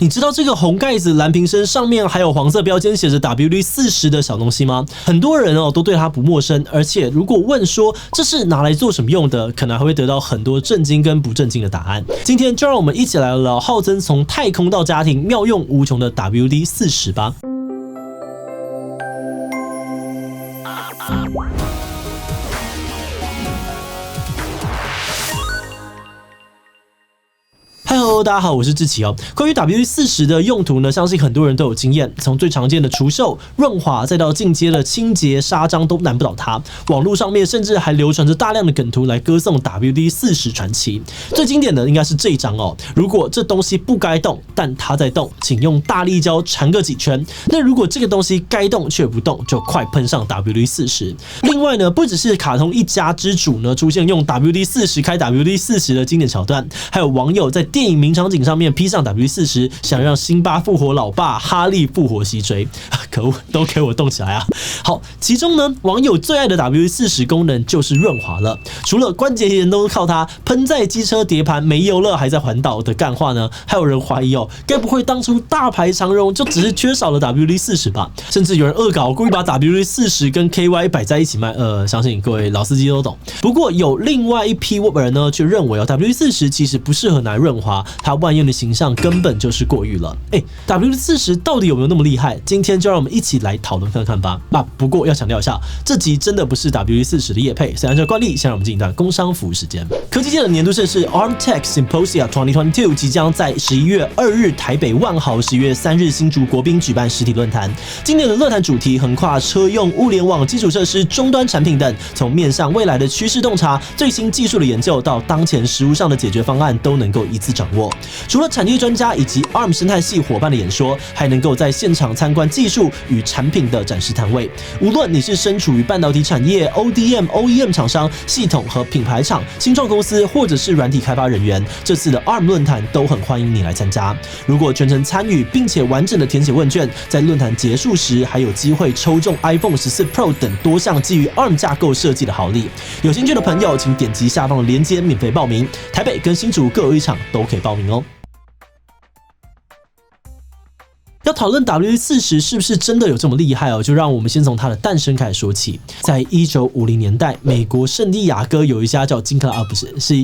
你知道这个红盖子蓝瓶身上面还有黄色标签写着 WD-40 的小东西吗？很多人都对它不陌生，而且如果问说这是拿来做什么用的，可能还会得到很多震惊跟不震惊的答案。今天就让我们一起来聊聊号称从太空到家庭妙用无穷的 WD-40 吧。Hello， 大家好，我是志奇哦。关于 WD-40 的用途呢，相信很多人都有经验。从最常见的除臭、润滑，再到进阶的清洁、杀蟑，都难不倒它。网络上面甚至还流传着大量的梗图来歌颂 WD-40 传奇。最经典的应该是这一张哦。如果这东西不该动，但它在动，请用大力胶缠个几圈。那如果这个东西该动却不动，就快喷上 WD-40。另外呢，不只是卡通一家之主呢出现用 WD-40 开 WD-40 的经典桥段，还有网友在电影名场景上面披上 WD-40， 想让辛巴复活老爸，哈利复活西追，可恶，都给我动起来啊！好，其中呢，网友最爱的 WD-40 功能就是润滑了。除了关节炎都靠它喷在机车碟盘没油了还在环岛的干话呢，还有人怀疑该不会当初大排长荣就只是缺少了 WD-40 吧？甚至有人恶搞，故意把 WD-40 跟 KY 摆在一起卖，相信各位老司机都懂。不过有另外一批人呢，却认为WD-40 其实不适合拿来润滑。它万用的形象根本就是过誉了。WD-40 到底有没有那么厉害？今天就让我们一起来讨论看看吧。不过要强调一下，这集真的不是 WD-40 的业配，所以按照惯例，先让我们进一段工商服务时间。科技界的年度盛事 ARMTech Symposia 2022即将在11月2日台北万豪，11月3日新竹国宾举办实体论坛。今年的论坛主题横跨车用、物联网、基础设施、终端产品等，从面向未来的趋势洞察、最新技术的研究到当前实务上的解决方案，都能够一次掌握。除了产业专家以及 ARM 生态系伙伴的演说，还能够在现场参观技术与产品的展示摊位。无论你是身处于半导体产业、ODM、OEM 厂商、系统和品牌厂、新创公司，或者是软体开发人员，这次的 ARM 论坛都很欢迎你来参加。如果全程参与，并且完整的填写问卷，在论坛结束时还有机会抽中 iPhone 14 Pro 等多项基于 ARM 架构设计的好礼。有兴趣的朋友，请点击下方的链接免费报名。台北跟新竹各有一场，都可以报名哦。要讨论 WD-40 是不是真的有这么厉害就让我们先从它的诞生开始说起。在1950年代，美国圣地亚哥有一家叫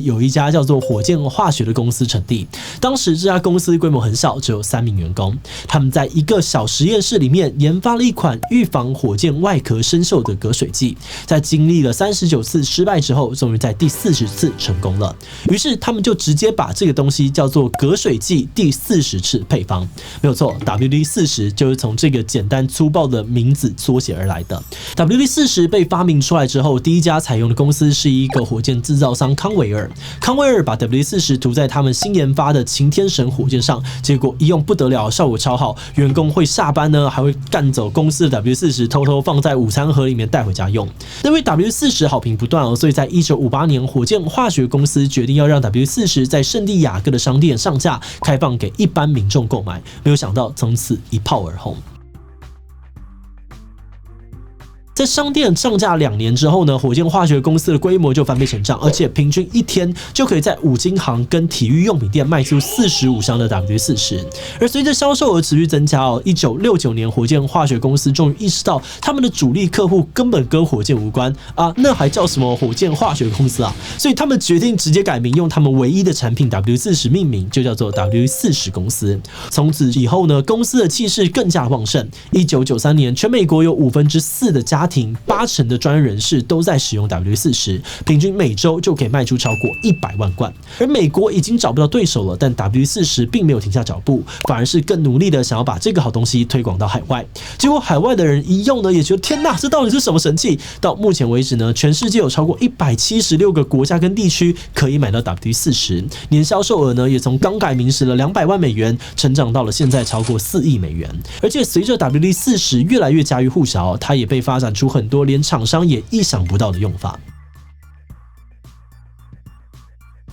有一家叫做火箭化学的公司成立。当时这家公司规模很小，只有3名员工。他们在一个小实验室里面研发了一款预防火箭外壳生锈的隔水剂。在经历了39次失败之后，终于在第40次成功了。于是他们就直接把这个东西叫做隔水剂第40次配方。没有错，WD-40 就是从这个简单粗暴的名字缩写而来的。WD-40 被发明出来之后，第一家采用的公司是一个火箭制造商康维尔。康维尔把 WD-40 涂在他们新研发的擎天神火箭上，结果一用不得了，效果超好。员工会下班呢，还会干走公司的 WD-40，偷偷放在午餐盒里面带回家用。因为 WD-40 好评不断所以在1958年，火箭化学公司决定要让 WD-40 在圣地亚哥的商店上架，开放给一般民众购买。没有想到从此一炮而红。在商店上架2年之后呢，火箭化学公司的规模就翻倍成长，而且平均一天就可以在五金行跟体育用品店卖出45箱的 WD-40。而随着销售额持续增加1969年，火箭化学公司终于意识到他们的主力客户根本跟火箭无关那还叫什么火箭化学公司啊？所以他们决定直接改名，用他们唯一的产品 WD-40 命名，就叫做 WD-40 公司。从此以后呢，公司的气势更加旺盛。1993年，全美国有4%的家庭80%的专业人士都在使用 WD-40， 平均每周就可以卖出超过100万罐。而美国已经找不到对手了，但 WD-40 并没有停下脚步，反而是更努力的想要把这个好东西推广到海外。结果海外的人一用呢，也觉得天哪，这到底是什么神器？到目前为止呢，全世界有超过176个国家跟地区可以买到 WD-40， 年销售额呢也从刚改名时的200万美元成长到了现在超过4亿美元。而且随着 WD-40 越来越家喻户晓，它也被发展出很多连厂商也意想不到的用法。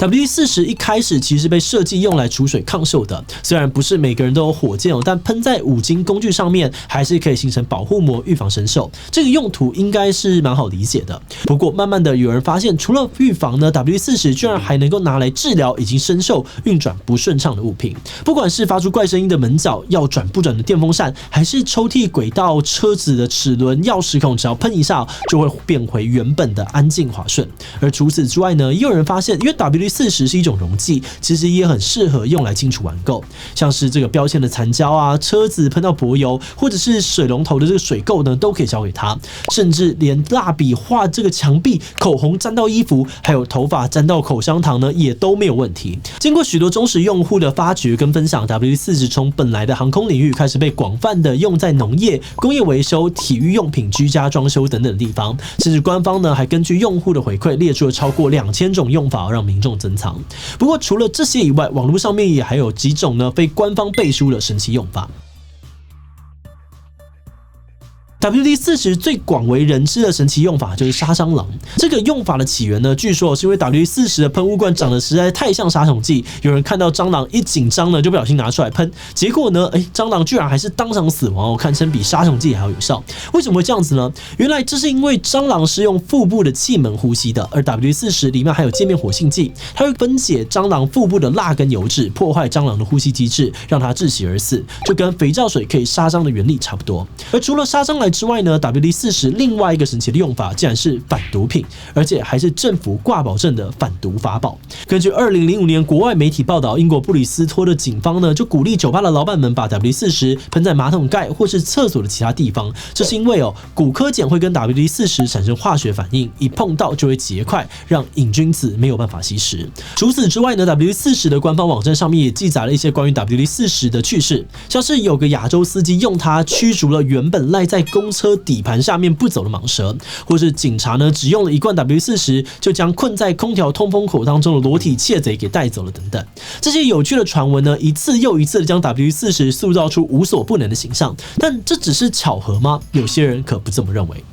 W40一开始其实被设计用来储水抗锈的，虽然不是每个人都有火箭但喷在五金工具上面还是可以形成保护膜，预防生锈。这个用途应该是蛮好理解的。不过慢慢的有人发现，除了预防呢 ，W40居然还能够拿来治疗已经生锈、运转不顺畅的物品。不管是发出怪声音的门角、要转不转的电风扇，还是抽屉轨道、车子的齿轮、钥匙孔，只要喷一下就会变回原本的安静滑顺。而除此之外呢，也有人发现，因为 W40是一种溶剂，其实也很适合用来清除顽垢，像是这个标签的残胶啊、车子喷到柏油，或者是水龙头的这个水垢呢，都可以交给它。甚至连蜡笔画这个墙壁、口红沾到衣服，还有头发沾到口香糖呢，也都没有问题。经过许多忠实用户的发掘跟分享 ，W40从本来的航空领域开始被广泛的用在农业、工业维修、体育用品、居家装修等等的地方，甚至官方呢还根据用户的回馈列出了超过2000种用法，让民众珍藏。不过除了这些以外，网络上面也还有几种呢非官方背书的神奇用法。WD-40最广为人知的神奇用法就是杀蟑螂。这个用法的起源呢，据说是因为 WD-40的喷雾罐长得实在太像杀虫剂，有人看到蟑螂一紧张呢，就不小心拿出来喷，结果呢，蟑螂居然还是当场死亡，堪称比杀虫剂还要有效。为什么会这样子呢？原来这是因为蟑螂是用腹部的气门呼吸的，而 WD-40里面还有界面活性剂，它会分解蟑螂腹部的蜡跟油脂，破坏蟑螂的呼吸机制，让它窒息而死，就跟肥皂水可以杀蟑的原理差不多。而除了杀蟑来之外呢 ，WD-40另外一个神奇的用法竟然是反毒品，而且还是政府挂保证的反毒法宝。根据2005年国外媒体报道，英国布里斯托的警方呢就鼓励酒吧的老板们把 WD-40喷在马桶盖或是厕所的其他地方，这是因为古柯碱会跟 WD-40产生化学反应，一碰到就会结块，让瘾君子没有办法吸食。除此之外呢 ，WD-40的官方网站上面也记载了一些关于 WD-40的趣事，像是有个亚洲司机用它驱逐了原本赖在公车底盘下面不走的蟒蛇，或是警察呢只用了一罐 W40就将困在空调通风口当中的裸体窃贼给带走了等等。这些有趣的传闻呢，一次又一次的将 W40塑造出无所不能的形象，但这只是巧合吗？有些人可不这么认为。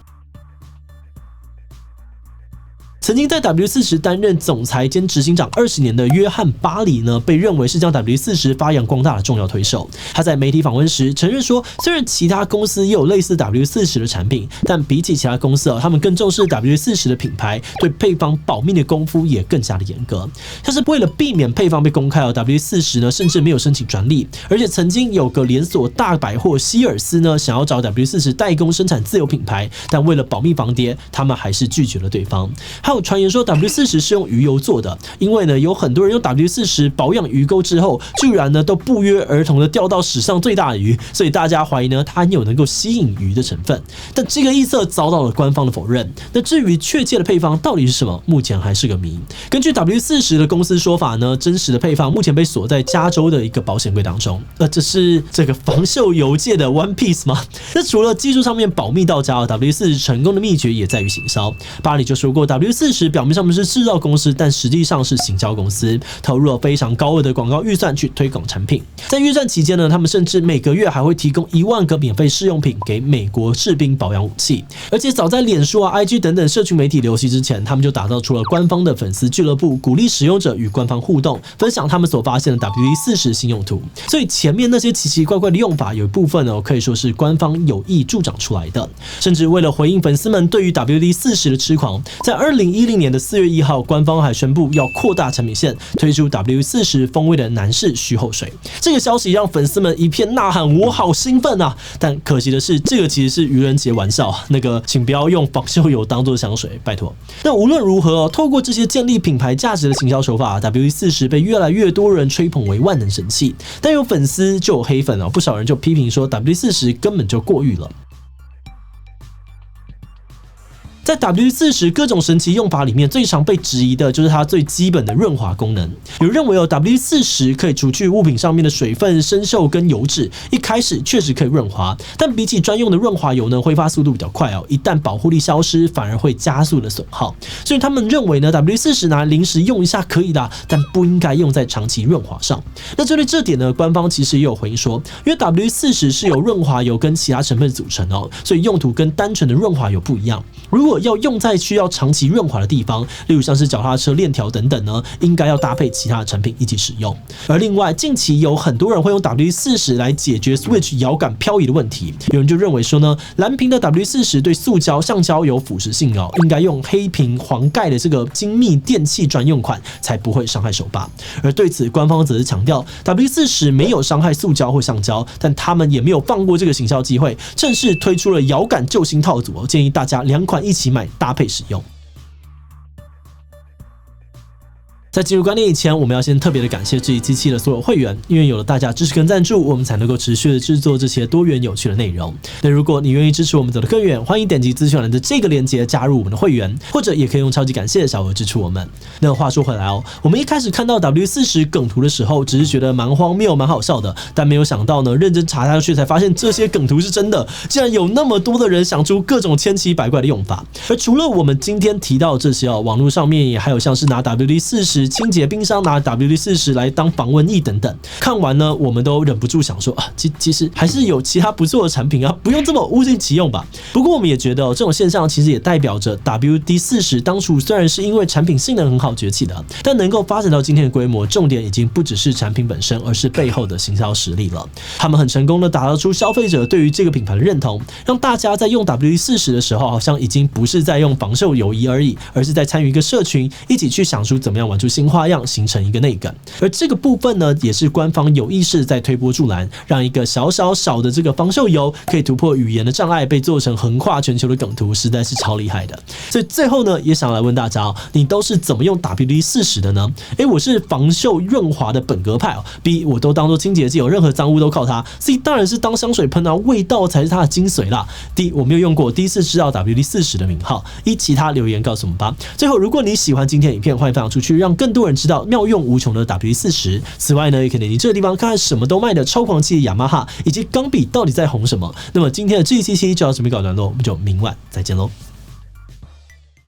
曾经在 W40担任总裁兼执行长20年的约翰·巴里呢，被认为是将 W40发扬光大的重要推手。他在媒体访问时承认说，虽然其他公司也有类似 W40的产品，但比起其他公司他们更重视 W40的品牌，对配方保密的功夫也更加的严格。像是为了避免配方被公开，W40呢甚至没有申请专利，而且曾经有个连锁大百货希尔斯呢想要找 W40代工生产自有品牌，但为了保密防谍，他们还是拒绝了对方。还有传言说 W40是用鱼油做的，因为呢有很多人用 W40保养鱼钩之后，居然呢都不约而同的钓到史上最大的鱼，所以大家怀疑呢它含有能够吸引鱼的成分。但这个臆测遭到了官方的否认。那至于确切的配方到底是什么，目前还是个谜。根据 W40的公司说法呢，真实的配方目前被锁在加州的一个保险柜当中。这是这个防锈油界的 One Piece 吗？那除了技术上面保密到家，W40成功的秘诀也在于行销。巴里就说过 ，W40表面上面是制造公司，但实际上是行销公司，投入了非常高额的广告预算去推广产品。在预算期间呢，他们甚至每个月还会提供1万个免费试用品给美国士兵保养武器。而且早在脸书IG 等等社群媒体流行之前，他们就打造出了官方的粉丝俱乐部，鼓励使用者与官方互动，分享他们所发现的 WD40新用途。所以前面那些奇奇怪怪的用法，有一部分呢可以说是官方有意助长出来的。甚至为了回应粉丝们对于 WD40的痴狂，在2010年的4月1号，官方还宣布要扩大产品线，推出 W40风味的男士虚后水。这个消息让粉丝们一片呐喊，我好兴奋啊！但可惜的是，这个其实是愚人节玩笑，请不要用防锈油当做香水，拜托。那无论如何，透过这些建立品牌价值的行销手法，W40被越来越多人吹捧为万能神器。但有粉丝就有黑粉不少人就批评说 W40根本就过誉了。在 W40各种神奇用法里面，最常被质疑的就是它最基本的润滑功能。有人认为W40可以除去物品上面的水分、生锈跟油脂，一开始确实可以润滑，但比起专用的润滑油呢，挥发速度比较快一旦保护力消失，反而会加速的损耗。所以他们认为呢 ，W40拿来临时用一下可以的，但不应该用在长期润滑上。那针对这点呢，官方其实也有回应说，因为 W40是由润滑油跟其他成分组成所以用途跟单纯的润滑油不一样。如果果要用在需要长期润滑的地方，例如像是脚踏车链条等等呢，应该要搭配其他的产品一起使用。而另外，近期有很多人会用 W40 来解决 Switch 摇杆漂移的问题，有人就认为说呢，蓝屏的 W40 对塑胶、橡胶有腐蚀性哦，应该用黑屏黄盖的这个精密电器专用款，才不会伤害手把。而对此，官方则是强调 W40 没有伤害塑胶或橡胶，但他们也没有放过这个行销机会，正式推出了摇杆救星套组哦，建议大家2款一起买搭配使用。在进入观点以前，我们要先特别的感谢这一机器的所有会员，因为有了大家支持跟赞助，我们才能够持续的制作这些多元有趣的内容。那如果你愿意支持我们走得更远，欢迎点击资讯栏的这个链接加入我们的会员，或者也可以用超级感谢的小额支持我们。那话说回来哦，我们一开始看到 W40 梗图的时候，只是觉得蛮荒谬、蛮好笑的，但没有想到呢，认真查下去才发现这些梗图是真的，竟然有那么多的人想出各种千奇百怪的用法。而除了我们今天提到这些哦，网络上面也还有像是拿 WD40 清洁冰箱，拿 WD40 来当防蚊液等等。看完呢，我们都忍不住想说啊，其实还是有其他不错的产品啊，不用这么物尽其用吧。不过我们也觉得这种现象其实也代表着 WD40 当初虽然是因为产品性能很好崛起的，但能够发展到今天的规模，重点已经不只是产品本身，而是背后的行销实力了。他们很成功的打造出消费者对于这个品牌的认同，让大家在用 WD40 的时候，好像已经不是在用防锈油衣而已，而是在参与一个社群，一起去想出怎么样玩出新花样，形成一个内梗。而这个部分呢，也是官方有意识在推波助澜，让一个小的这个防锈油可以突破语言的障碍，被做成横跨全球的梗图，实在是超厉害的。所以最后呢，也想来问大家哦，你都是怎么用 WD40 的呢？我是防锈润滑的本格派哦。B 我都当做清洁剂，有任何脏污都靠它。C 当然是当香水喷啊，味道才是它的精髓啦。D 我没有用过，第一次知道 WD40 的名号。其他留言告诉我们吧。最后，如果你喜欢今天的影片，欢迎分享出去，让更多人知道妙用无穷的 WD40。此外呢，也可以点击这个地方看看什么都卖的超狂气的雅马哈以及钢笔到底在红什么。那么今天的这一期就要准备搞段落，我们就明晚再见喽。